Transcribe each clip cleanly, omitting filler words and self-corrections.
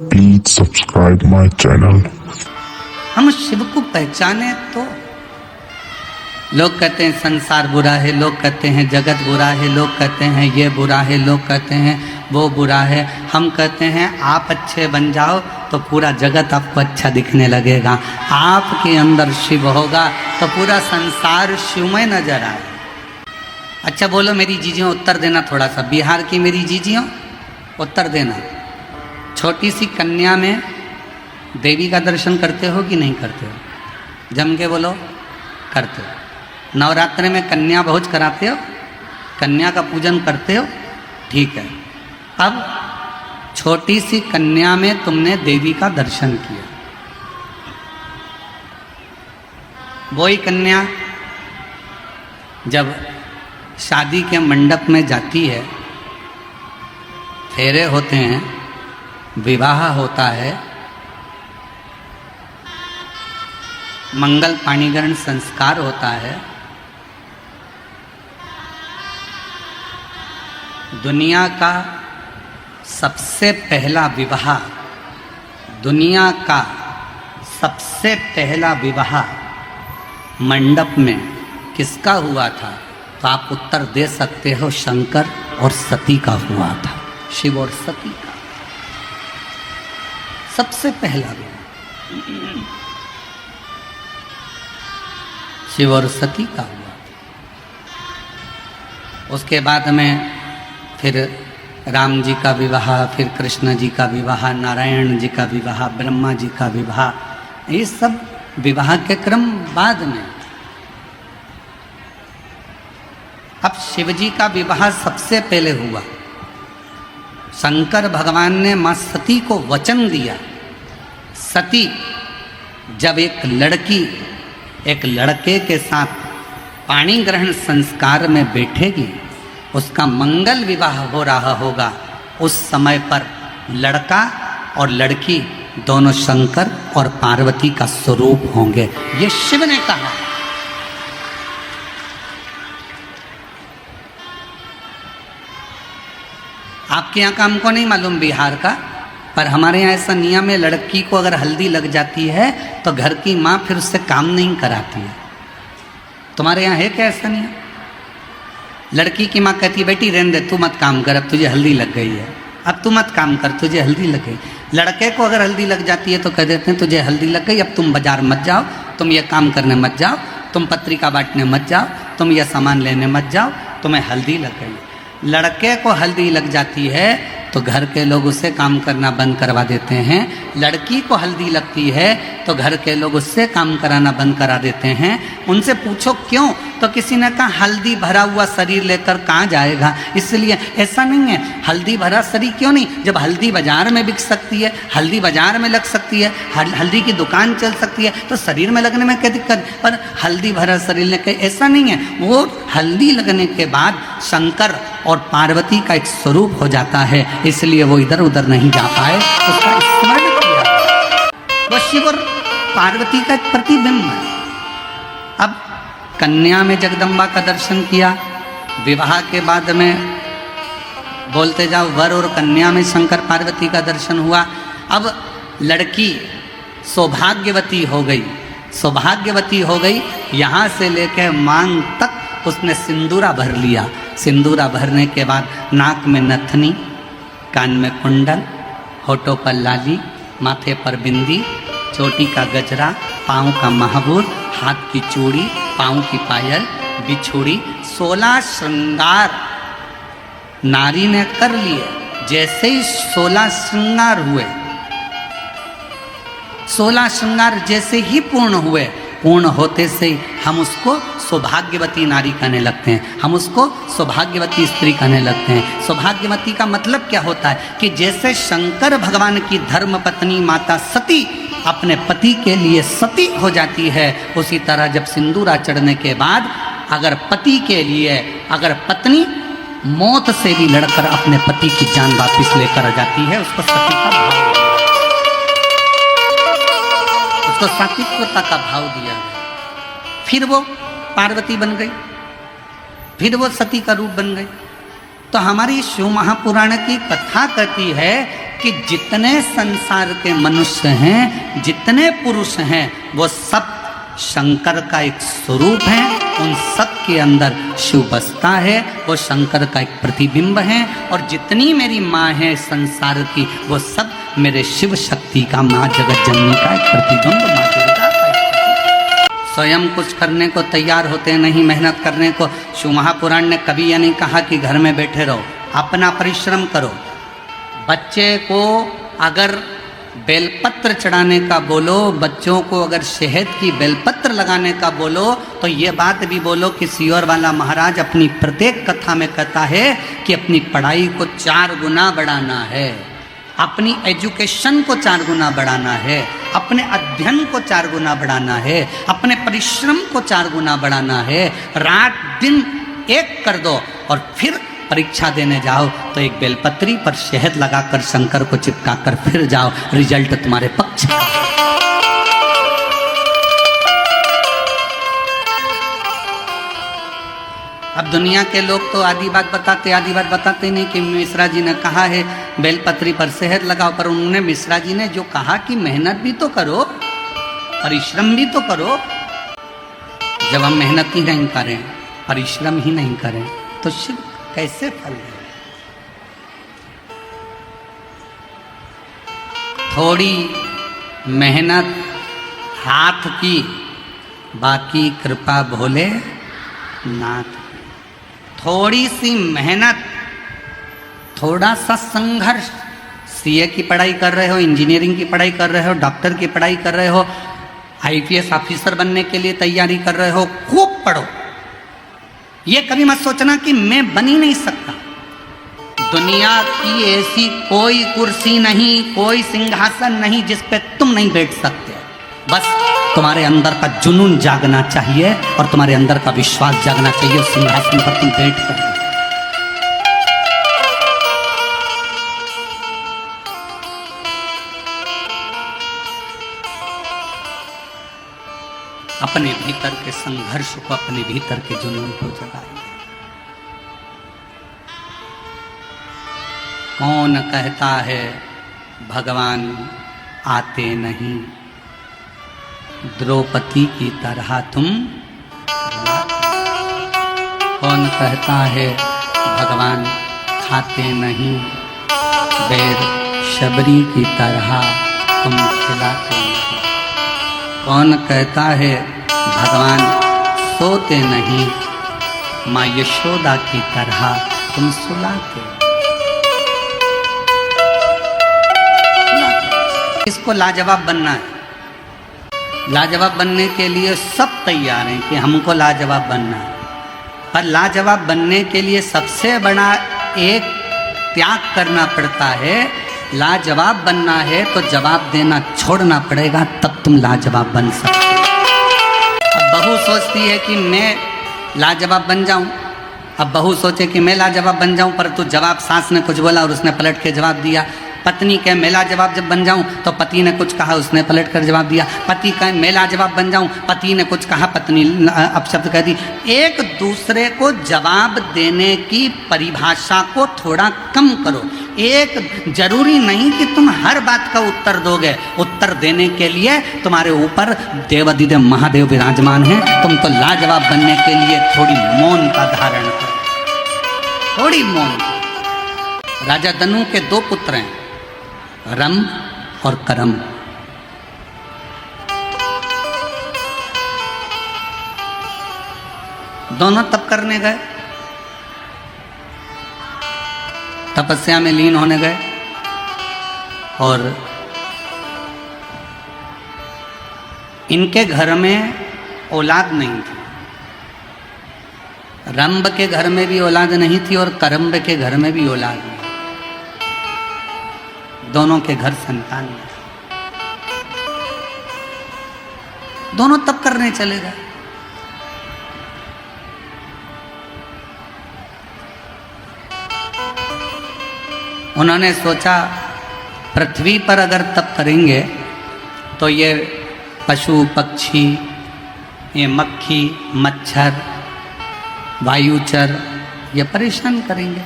Please subscribe my channel. हम शिव को पहचाने तो लोग कहते हैं संसार बुरा है, लोग कहते हैं जगत बुरा है, लोग कहते हैं ये बुरा है, लोग कहते हैं वो बुरा है। हम कहते हैं आप अच्छे बन जाओ तो पूरा जगत आपको अच्छा दिखने लगेगा। आपके अंदर शिव होगा तो पूरा संसार शिवमय नजर आए। अच्छा बोलो मेरी जीजियों, उत्तर देना थोड़ा सा, बिहार की मेरी जीजियों उत्तर देना। छोटी सी कन्या में देवी का दर्शन करते हो कि नहीं करते हो? जम के बोलो, करते हो। नवरात्रि में कन्या भोज कराते हो, कन्या का पूजन करते हो, ठीक है। अब छोटी सी कन्या में तुमने देवी का दर्शन किया, वही कन्या जब शादी के मंडप में जाती है, फेरे होते हैं, विवाह होता है, मंगल पाणीग्रहण संस्कार होता है, दुनिया का सबसे पहला विवाह, दुनिया का सबसे पहला विवाह मंडप में किसका हुआ था? तो आप उत्तर दे सकते हो, शंकर और सती का हुआ था। शिव और सती का सबसे पहला विवाह शिव और सती का हुआ। उसके बाद में फिर राम जी का विवाह, फिर कृष्ण जी का विवाह, नारायण जी का विवाह, ब्रह्मा जी का विवाह, ये सब विवाह के क्रम बाद में। अब शिव जी का विवाह सबसे पहले हुआ। शंकर भगवान ने मां सती को वचन दिया, सती जब एक लड़की एक लड़के के साथ पाणी ग्रहण संस्कार में बैठेगी, उसका मंगल विवाह हो रहा होगा, उस समय पर लड़का और लड़की दोनों शंकर और पार्वती का स्वरूप होंगे। ये शिव ने कहा। आपके यहाँ का हमको नहीं मालूम बिहार का, पर हमारे यहाँ ऐसा नियम है, लड़की को अगर हल्दी लग जाती है तो घर की माँ फिर उससे काम नहीं कराती है। तुम्हारे यहाँ है क्या ऐसा नियम? लड़की की माँ कहती है बेटी रहने दे, तू मत काम कर, अब तुझे हल्दी लग गई है, अब तू मत काम कर, तुझे हल्दी लग गई। लड़के को अगर हल्दी लग जाती है तो कह देते हैं तुझे हल्दी लग गई, अब तुम बाजार मत जाओ, तुम ये काम करने मत जाओ, तुम पत्रिका बांटने मत जाओ, तुम ये सामान लेने मत जाओ, तुम्हें हल्दी लग गई। लड़के को हल्दी लग जाती है तो घर के लोग उसे काम करना बंद करवा देते हैं। लड़की को हल्दी लगती है तो घर के लोग उससे काम कराना बंद करा देते हैं। उनसे पूछो क्यों, तो किसी ने कहा हल्दी भरा हुआ शरीर लेकर कहाँ जाएगा, इसलिए। ऐसा नहीं है, हल्दी भरा शरीर क्यों नहीं, जब हल्दी बाजार में बिक सकती है, हल्दी बाजार में लग सकती है, हल्दी की दुकान चल सकती है, तो शरीर में लगने में क्या दिक्कत? पर हल्दी भरा शरीर लेकर, ऐसा नहीं है। वो हल्दी लगने के बाद शंकर और पार्वती का एक स्वरूप हो जाता है, इसलिए वो इधर उधर नहीं जा पाए, उसका स्मरण किया। वो शिव और पार्वती का एक प्रतिबिंब है। अब कन्या में जगदम्बा का दर्शन किया, विवाह के बाद में बोलते जाओ वर और कन्या में शंकर पार्वती का दर्शन हुआ। अब लड़की सौभाग्यवती हो गई, सौभाग्यवती हो गई, यहाँ से लेकर मांग तक उसने सिंदूरा भर लिया। सिंदूरा भरने के बाद नाक में नथनी, कान में कुंडल, होठों पर लाली, माथे पर बिंदी, चोटी का गजरा, पाँव का महाबूर, हाथ की चूड़ी, पाँव की पायल, बिछुड़ी, 16 श्रृंगार नारी ने कर लिए। जैसे ही 16 श्रृंगार हुए, 16 श्रृंगार जैसे ही पूर्ण हुए, पूर्ण होते से हम उसको सौभाग्यवती नारी कहने लगते हैं, हम उसको सौभाग्यवती स्त्री कहने लगते हैं। सौभाग्यवती का मतलब क्या होता है कि जैसे शंकर भगवान की धर्म पत्नी माता सती अपने पति के लिए सती हो जाती है, उसी तरह जब सिंदूरा चढ़ने के बाद अगर पति के लिए अगर पत्नी मौत से भी लड़कर अपने पति की जान वापिस लेकर जाती है, उसको सती का भाव, उसको सात्विकता का भाव दिया गया। फिर वो पार्वती बन गई, फिर वो सती का रूप बन गई। तो हमारी शिव महापुराण की कथा कहती है कि जितने संसार के मनुष्य हैं, जितने पुरुष हैं, वो सब शंकर का एक स्वरूप है। उन सब के अंदर शिव बसता है, वो शंकर का एक प्रतिबिंब है। और जितनी मेरी माँ है संसार की, वो सब मेरे शिव शक्ति का, माँ जगत जननी का एक प्रतिबिंब, माँ दुर्गा का एक प्रतिबिंब। स्वयं कुछ करने को तैयार होते नहीं, मेहनत करने को। शिव महापुराण ने कभी यह नहीं कहा कि घर में बैठे रहो, अपना परिश्रम करो। बच्चे को अगर बेलपत्र चढ़ाने का बोलो, बच्चों को अगर शहद की बेलपत्र लगाने का बोलो, तो ये बात भी बोलो कि सियोर वाला महाराज अपनी प्रत्येक कथा में कहता है कि अपनी पढ़ाई को 4 गुना बढ़ाना है, अपनी एजुकेशन को 4 गुना बढ़ाना है, अपने अध्ययन को 4 गुना बढ़ाना है, अपने परिश्रम को 4 गुना बढ़ाना है। रात दिन एक कर दो और फिर परीक्षा देने जाओ तो एक बेलपत्री पर शहद लगाकर शंकर को चिपकाकर फिर जाओ, रिजल्ट तुम्हारे पक्ष में। अब दुनिया के लोग तो आधी बात बताते नहीं कि मिश्रा जी ने कहा है बेलपत्री पर शहद लगाओ, पर उन्होंने मिश्रा जी ने जो कहा कि मेहनत भी तो करो, परिश्रम भी तो करो। जब हम मेहनत ही नहीं करें, परिश्रम ही नहीं करें, तो शिव कैसे फल है? थोड़ी मेहनत हाथ की, बाकी कृपा भोले नाथ। थोड़ी सी मेहनत, थोड़ा सा संघर्ष। सीए की पढ़ाई कर रहे हो, इंजीनियरिंग की पढ़ाई कर रहे हो, डॉक्टर की पढ़ाई कर रहे हो, आईपीएस ऑफिसर बनने के लिए तैयारी कर रहे हो, खूब पढ़ो। ये कभी मत सोचना कि मैं बन ही नहीं सकता। दुनिया की ऐसी कोई कुर्सी नहीं, कोई सिंहासन नहीं जिस पे तुम नहीं बैठ सकते। बस तुम्हारे अंदर का जुनून जागना चाहिए और तुम्हारे अंदर का विश्वास जागना चाहिए। उस सिंहासन पर तुम बैठ कर अपने भीतर के संघर्ष को, अपने भीतर के जुनून को जगाइए। कौन कहता है भगवान आते नहीं, द्रौपदी की तरह तुम। कौन कहता है भगवान खाते नहीं, बैर शबरी की तरह तुम खिलाते नहीं। कौन कहता है भगवान सोते नहीं, माँ यशोदा की तरह तुम सुलाते। इसको लाजवाब बनना है। लाजवाब बनने के लिए सब तैयार हैं कि हमको लाजवाब बनना है, पर लाजवाब बनने के लिए सबसे बड़ा एक त्याग करना पड़ता है। लाजवाब बनना है तो जवाब देना छोड़ना पड़ेगा, तब तुम लाजवाब बन सकते हो। अब बहू सोचती है कि मैं लाजवाब बन जाऊं, अब बहू सोचे कि मैं लाजवाब बन जाऊं, पर तो जवाब सास ने कुछ बोला और उसने पलट के जवाब दिया। पत्नी कहे मैं लाजवाब जब बन जाऊं, तो पति ने कुछ कहा, उसने पलट कर जवाब दिया। पति कहे मैं लाजवाब बन जाऊं, पति ने कुछ कहा, पत्नी अपशब्द कह दी। एक दूसरे को जवाब देने की परिभाषा को थोड़ा कम करो। एक जरूरी नहीं कि तुम हर बात का उत्तर दोगे। उत्तर देने के लिए तुम्हारे ऊपर देवाधिदेव महादेव विराजमान हैं। तुम तो लाजवाब बनने के लिए थोड़ी मौन का धारण करो, थोड़ी मौन। राजा दनु के 2 पुत्र हैं, रम और करम। दोनों तप करने गए, तपस्या में लीन होने गए, और इनके घर में औलाद नहीं थी। रंब के घर में भी औलाद नहीं थी और करम्ब के घर में भी औलाद नहीं। दोनों के घर संतान नहीं। दोनों तप करने चले गए। उन्होंने सोचा पृथ्वी पर अगर तप करेंगे तो ये पशु पक्षी, ये मक्खी मच्छर वायुचर ये परेशान करेंगे,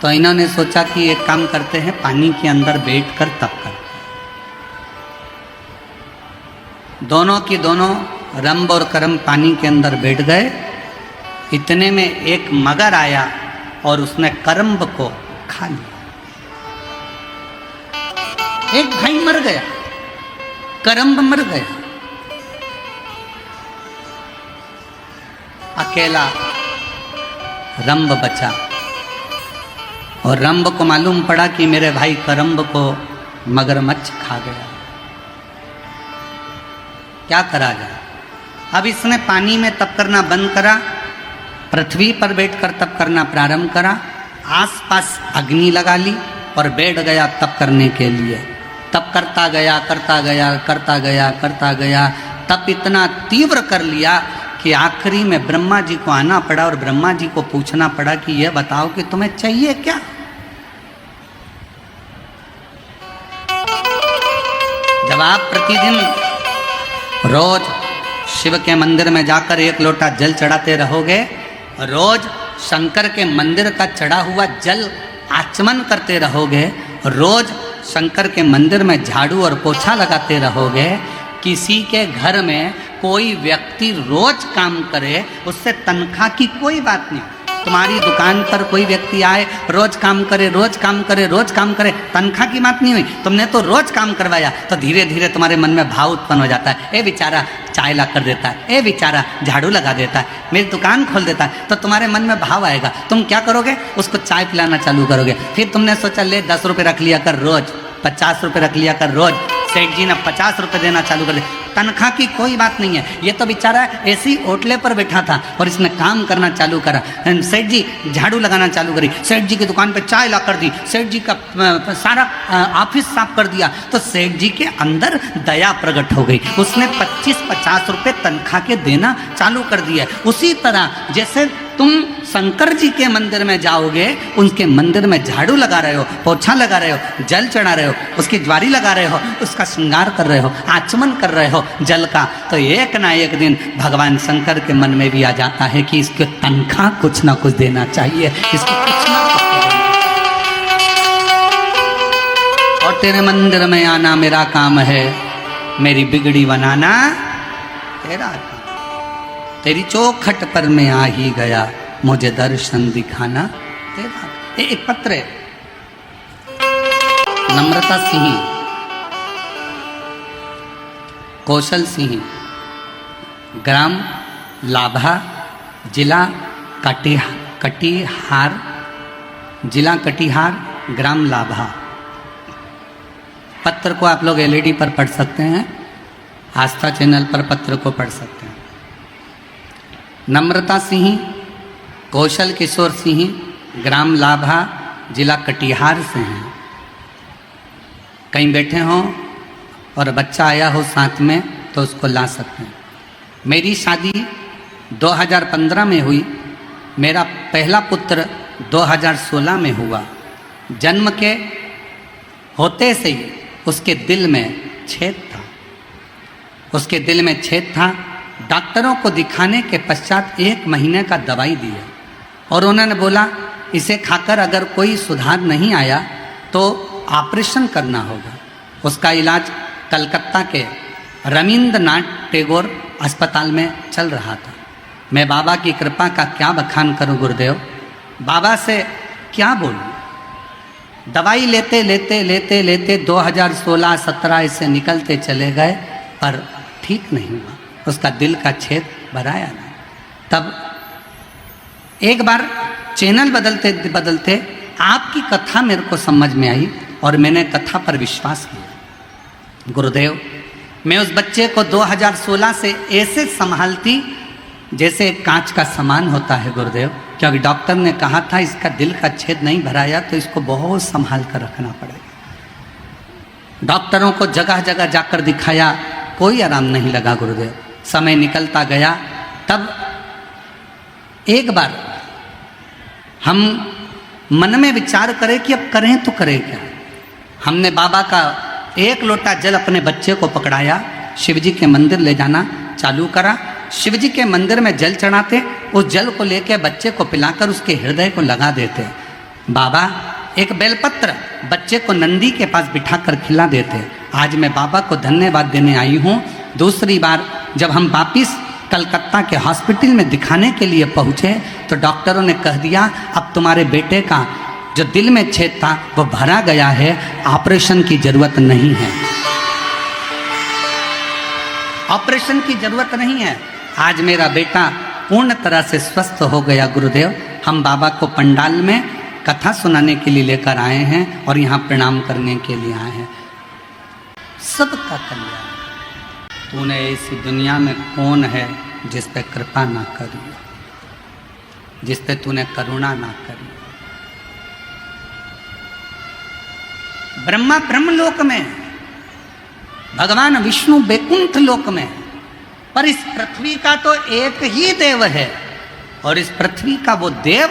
तो इन्होंने सोचा कि एक काम करते हैं, पानी के अंदर बैठकर तप करते हैं। दोनों की दोनों रंभ और करम पानी के अंदर बैठ गए। इतने में एक मगर आया और उसने करम्ब को खा लिया। एक भाई मर गया, करम्ब मर गया, अकेला रंभ बचा। और रंभ को मालूम पड़ा कि मेरे भाई करम्ब को मगरमच्छ खा गया, क्या करा जाए। अब इसने पानी में तप करना बंद करा, पृथ्वी पर बैठकर तप करना प्रारंभ करा, आसपास अग्नि लगा ली और बैठ गया तप करने के लिए। तप करता गया करता गया करता गया करता गया, तप इतना तीव्र कर लिया कि आखिरी में ब्रह्मा जी को आना पड़ा और ब्रह्मा जी को पूछना पड़ा कि यह बताओ कि तुम्हें चाहिए क्या। जब आप प्रतिदिन रोज शिव के मंदिर में जाकर एक लोटा जल चढ़ाते रहोगे, रोज शंकर के मंदिर का चढ़ा हुआ जल आचमन करते रहोगे, रोज शंकर के मंदिर में झाड़ू और पोछा लगाते रहोगे, किसी के घर में कोई व्यक्ति रोज काम करे, उससे तनख्वाह की कोई बात नहीं। तुम्हारी दुकान पर कोई व्यक्ति आए, रोज काम करे रोज काम करे रोज काम करे, तनख्वाह की बात नहीं हुई, तुमने तो रोज काम करवाया, तो धीरे धीरे तुम्हारे मन में भाव उत्पन्न हो जाता है। ए बेचारा चाय ला कर देता है, ए बेचारा झाड़ू लगा देता है, मेरी दुकान खोल देता है, तो तुम्हारे मन में भाव आएगा। तुम क्या करोगे, उसको चाय पिलाना चालू करोगे। फिर तुमने सोचा ले 10 रुपये रख लिया कर रोज, 50 रुपये रख लिया कर रोज। सेठ जी ने 50 रुपये देना चालू कर दिया। तनख्वाह की कोई बात नहीं है, ये तो बेचारा ऐसी ओटले पर बैठा था और इसने काम करना चालू करा। सेठ जी झाड़ू लगाना चालू करी, सेठ जी की दुकान पे चाय ला कर दी, सेठ जी का सारा ऑफिस साफ कर दिया, तो सेठ जी के अंदर दया प्रकट हो गई। उसने 25-50 रुपये तनख्वाह के देना चालू कर दिया। उसी तरह जैसे तुम शंकर जी के मंदिर में जाओगे, उनके मंदिर में झाड़ू लगा रहे हो, पोछा लगा रहे हो, जल चढ़ा रहे हो, उसकी ज्वारी लगा रहे हो, उसका श्रृंगार कर रहे हो, आचमन कर रहे हो जल का, तो एक ना एक दिन भगवान शंकर के मन में भी आ जाता है कि इसको तनख्वाह कुछ ना कुछ देना चाहिए, इसको कुछ ना कुछ देना। और तेरे मंदिर में आना मेरा काम है, मेरी बिगड़ी बनाना तेरा काम, तेरी चौखट पर मैं आ ही गया, मुझे दर्शन दिखाना तेरा। एक पत्र है, नम्रता सिंह, कौशल सिंह, ग्राम लाभा, जिला कटिहार, जिला कटिहार, ग्राम लाभा। पत्र को आप लोग LED पर पढ़ सकते हैं, आस्था चैनल पर पत्र को पढ़ सकते हैं। नम्रता सिंह, कौशल किशोर सिंह, ग्राम लाभा, जिला कटिहार से हैं। कहीं बैठे हों और बच्चा आया हो साथ में तो उसको ला सकते हैं। मेरी शादी 2015 में हुई, मेरा पहला पुत्र 2016 में हुआ। जन्म के होते से ही उसके दिल में छेद था, उसके दिल में छेद था। डॉक्टरों को दिखाने के पश्चात 1 महीने का दवाई दी है और उन्होंने बोला इसे खाकर अगर कोई सुधार नहीं आया तो ऑपरेशन करना होगा। उसका इलाज कलकत्ता के रविंद्रनाथ टैगोर अस्पताल में चल रहा था। मैं बाबा की कृपा का क्या बखान करूं गुरुदेव, बाबा से क्या बोलूं। दवाई लेते लेते लेते लेते 2016-17 इससे निकलते चले गए पर ठीक नहीं हुआ, उसका दिल का छेद भराया नहीं। तब एक बार चैनल बदलते बदलते आपकी कथा मेरे को समझ में आई और मैंने कथा पर विश्वास किया। गुरुदेव, मैं उस बच्चे को 2016 से ऐसे संभालती जैसे कांच का सामान होता है गुरुदेव, क्योंकि डॉक्टर ने कहा था इसका दिल का छेद नहीं भराया तो इसको बहुत संभाल कर रखना पड़ेगा। डॉक्टरों को जगह जगह जाकर दिखाया, कोई आराम नहीं लगा गुरुदेव। समय निकलता गया, तब एक बार हम मन में विचार करें कि अब करें तो करें क्या। हमने बाबा का 1 लोटा जल अपने बच्चे को पकड़ाया, शिवजी के मंदिर ले जाना चालू करा। शिवजी के मंदिर में जल चढ़ाते, उस जल को लेकर बच्चे को पिलाकर उसके हृदय को लगा देते। बाबा एक बेलपत्र बच्चे को नंदी के पास बिठाकर खिला देते। आज मैं बाबा को धन्यवाद देने आई हूँ। दूसरी बार जब हम वापिस कलकत्ता के हॉस्पिटल में दिखाने के लिए पहुँचे तो डॉक्टरों ने कह दिया अब तुम्हारे बेटे का जो दिल में छेद था वो भरा गया है, ऑपरेशन की जरूरत नहीं है, ऑपरेशन की जरूरत नहीं है। आज मेरा बेटा पूर्ण तरह से स्वस्थ हो गया गुरुदेव। हम बाबा को पंडाल में कथा सुनाने के लिए लेकर आए हैं और यहाँ प्रणाम करने के लिए आए हैं। सबका कल्याण। तूने ऐसी दुनिया में कौन है जिस पे कृपा ना करी, जिस पे तूने करुणा ना करी। ब्रह्मा ब्रह्मलोक में, भगवान विष्णु बैकुंठ लोक में, पर इस पृथ्वी का तो एक ही देव है और इस पृथ्वी का वो देव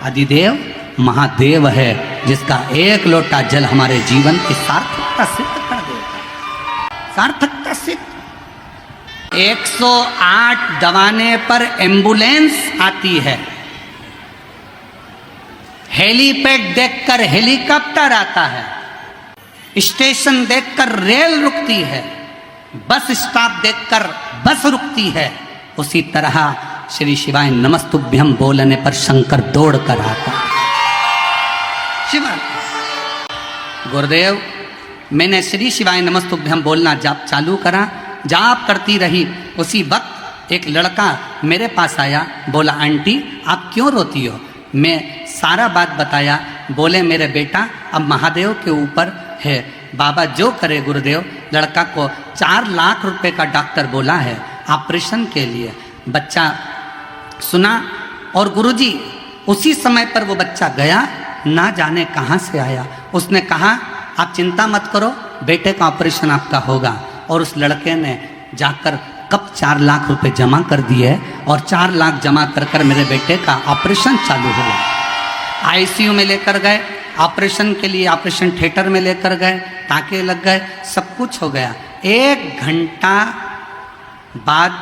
अधिदेव महादेव है जिसका एक लोटा जल हमारे जीवन की सार्थकता सिद्ध कर देता। सार्थकता सिद्ध। 108 दबाने पर एम्बुलेंस आती है, हेलीपैड देखकर हेलीकॉप्टर आता है, स्टेशन देखकर रेल रुकती है, बस स्टॉप देखकर बस रुकती है। उसी तरह श्री शिवाय नमस्तुभ्यम बोलने पर शंकर दौड़ कर आता। शिव गुरुदेव, मैंने श्री शिवाय नमस्तुभ्यम बोलना जाप चालू करा, जाप करती रही। उसी वक्त एक लड़का मेरे पास आया, बोला आंटी आप क्यों रोती हो? मैं सारा बात बताया। बोले मेरे बेटा अब महादेव के ऊपर है, बाबा जो करे गुरुदेव। लड़का को 4 लाख रुपए का डॉक्टर बोला है ऑपरेशन के लिए। बच्चा सुना और गुरुजी उसी समय पर वो बच्चा गया, ना जाने कहाँ से आया। उसने कहा आप चिंता मत करो, बेटे का ऑपरेशन आपका होगा। और उस लड़के ने जाकर कब 4 लाख रुपए जमा कर दिए और 4 लाख जमा कर कर मेरे बेटे का ऑपरेशन चालू हुआ। आईसीयू में लेकर गए, ऑपरेशन के लिए ऑपरेशन थिएटर में लेकर गए, टाँके लग गए, सब कुछ हो गया। 1 घंटा बाद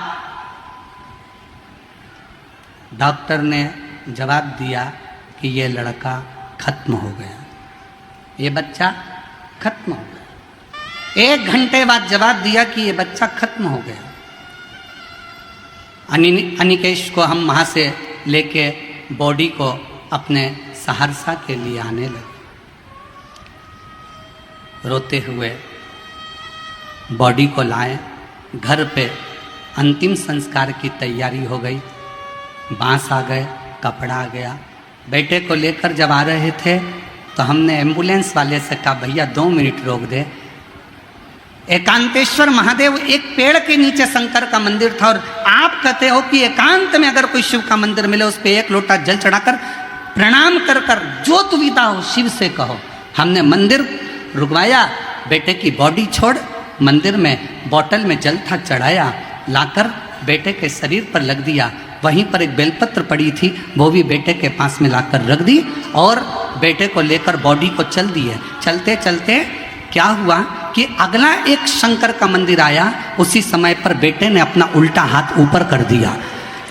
डॉक्टर ने जवाब दिया कि ये लड़का खत्म हो गया, ये बच्चा खत्म हो गया। 1 घंटे बाद जवाब दिया कि ये बच्चा खत्म हो गया। अनिकेश को हम वहाँ से लेके बॉडी को अपने सहरसा के लिए आने लगे। रोते हुए बॉडी को लाए, घर पे अंतिम संस्कार की तैयारी हो गई। बांस आ गए, कपड़ा आ गया। बेटे को लेकर जब आ रहे थे तो हमने एम्बुलेंस वाले से कहा भैया 2 मिनट रोक दे। एकांतेश्वर महादेव एक पेड़ के नीचे शंकर का मंदिर था और आप कहते हो कि एकांत में अगर कोई शिव का मंदिर मिले उस पर 1 लोटा जल चढ़ाकर प्रणाम कर कर जो दुविधा हो शिव से कहो। हमने मंदिर रुकवाया, बेटे की बॉडी छोड़ मंदिर में बोतल में जल था चढ़ाया, लाकर बेटे के शरीर पर लग दिया। वहीं पर एक बेलपत्र पड़ी थी, वो भी बेटे के पास में लाकर रख दी और बेटे को लेकर बॉडी को चल दिए। चलते चलते क्या हुआ कि अगला एक शंकर का मंदिर आया। उसी समय पर बेटे ने अपना उल्टा हाथ ऊपर कर दिया।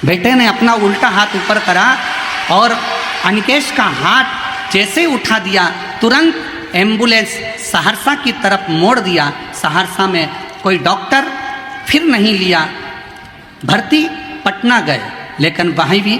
बेटे ने अपना उल्टा हाथ ऊपर करा और अनिकेश का हाथ जैसे उठा दिया, तुरंत एम्बुलेंस सहरसा की तरफ मोड़ दिया। सहरसा में कोई डॉक्टर फिर नहीं लिया, भर्ती पटना गए, लेकिन वहीं भी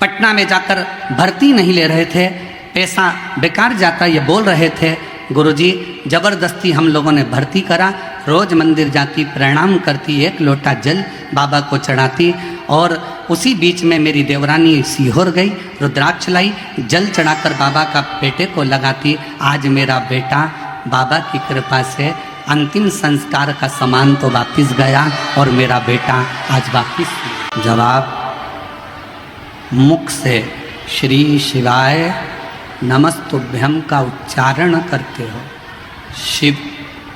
पटना में जाकर भर्ती नहीं ले रहे थे, पैसा बेकार जाता ये बोल रहे थे। गुरुजी ज़बरदस्ती हम लोगों ने भर्ती करा। रोज़ मंदिर जाती, प्रणाम करती, 1 लोटा जल बाबा को चढ़ाती और उसी बीच में मेरी देवरानी सीहोर गई, रुद्राक्ष लाई, जल चढ़ाकर बाबा का बेटे को लगाती। आज मेरा बेटा बाबा की कृपा से अंतिम संस्कार का सामान तो वापिस गया और मेरा बेटा आज वापिस। जब आप मुख से श्री शिवाय नमस्तुभ्यम का उच्चारण करते हो, शिव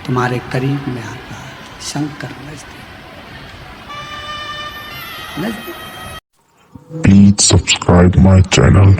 तुम्हारे करीब में आता है, शंकर नजदीक। Please subscribe my channel.